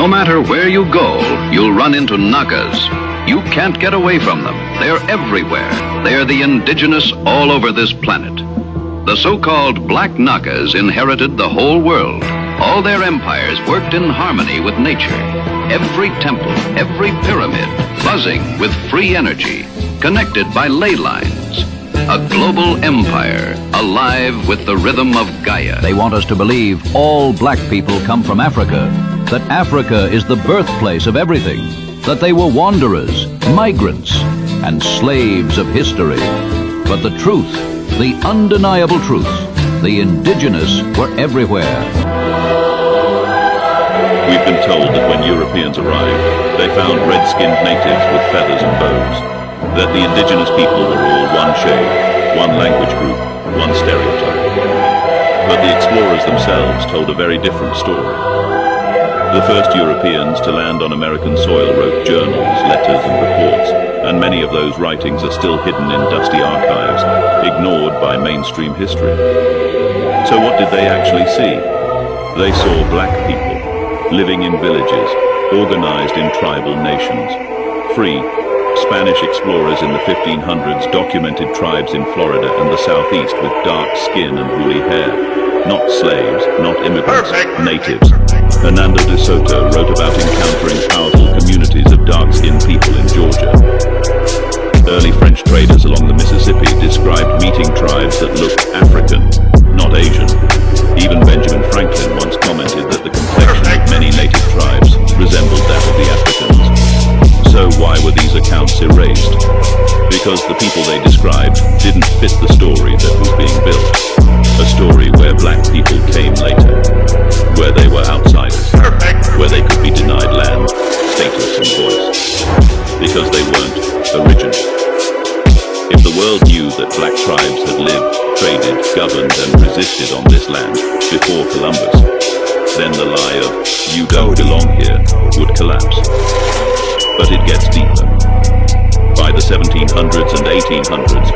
No matter where you go, you'll run into Nagas. You can't get away from them. They're everywhere. They're the indigenous all over this planet. The so-called Black Nagas inherited the whole world. All their empires worked in harmony with nature. Every temple, every pyramid, buzzing with free energy, connected by ley lines. A global empire, alive with the rhythm of Gaia. They want us to believe all black people come from Africa, that Africa is the birthplace of everything, that they were wanderers, migrants, and slaves of history. But the truth, the undeniable truth, the indigenous were everywhere. We've been told that when Europeans arrived, they found red-skinned natives with feathers and bows. That the indigenous people were all one shade, one language group, one stereotype. But the explorers themselves told a very different story. The first Europeans to land on American soil wrote journals, letters, and reports, and many of those writings are still hidden in dusty archives, ignored by mainstream history. So what did they actually see? They saw black people, living in villages, organized in tribal nations, free. Spanish explorers in the 1500s documented tribes in Florida and the southeast with dark skin and woolly hair. Not slaves, not immigrants, natives. Hernando de Soto wrote about encountering powerful communities of dark-skinned people in Georgia. Early French traders along the Mississippi described meeting tribes that looked African, not Asian. Even Benjamin Franklin once commented that the complexion of many native tribes resembled that of the Africans. So why were these accounts erased? Because the people they described didn't fit the story that was being built. A story where black people came later, where they were outsiders, where they could be denied land, status and voice, because they weren't original. If the world knew that black tribes had lived, traded, governed and resisted on this land before Columbus, then the lie of "you don't belong here" would collapse. But it gets deeper. By the 1700s and 1800s,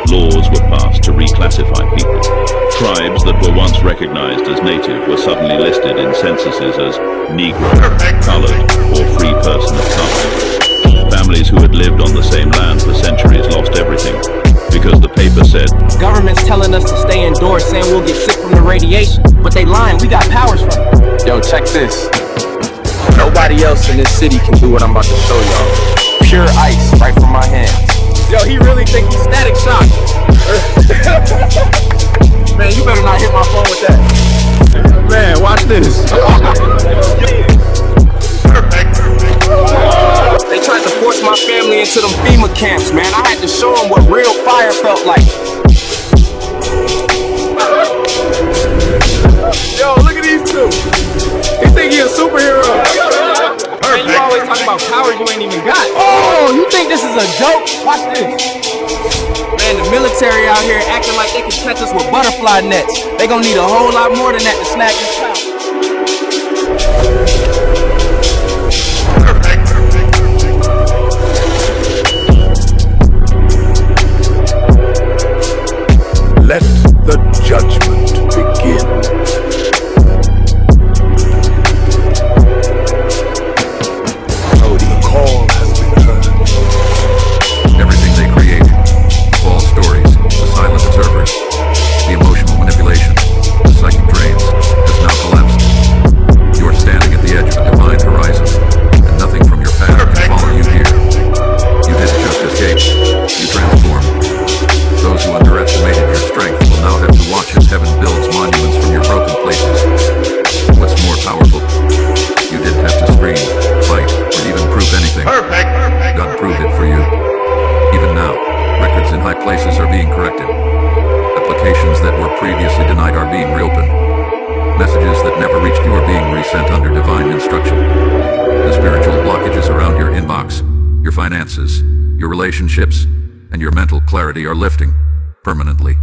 laws were passed to reclassify people. Tribes that were once recognized as native were suddenly listed in censuses as Negro, colored, or free person of color. Families who had lived on the same land for centuries lost everything, because the paper said, "Government's telling us to stay indoors, saying we'll get sick from the radiation. But they lying, we got powers from it." Yo, check this. Nobody else in this city can do what I'm about to show y'all. Pure ice, right from my hands. Yo, he really think he's Static Shock. Man, you better not hit my phone with that. Man, watch this. They tried to force my family into them FEMA camps, man. I had to show them what real fire felt like. Yo, look at these two. They think he a superhero. Man, you always talking about powers you ain't even got. Oh, you think this is a joke? Watch this. Man, the military out here acting like they can catch us with butterfly nets. They gonna need a whole lot more than that to snag this power. Let the judgment begin. The call has been heard. Everything they create, false stories, the silent observers, the emotional manipulation, the psychic drains, has now collapsed. You are standing at the edge of a defined horizon, and nothing from your path can follow you here. You didn't just escape, you transformed. Those who underestimated your strength will now have to watch as heaven builds monuments from your broken places. What's more powerful? You didn't have to scream, fight, or even prove anything. God proved it for you. Even now, records in high places are being corrected. Applications that were previously denied are being reopened. Messages that never reached you are being resent under divine instruction. The spiritual blockages around your inbox, your finances, your relationships, and your mental clarity are lifting permanently.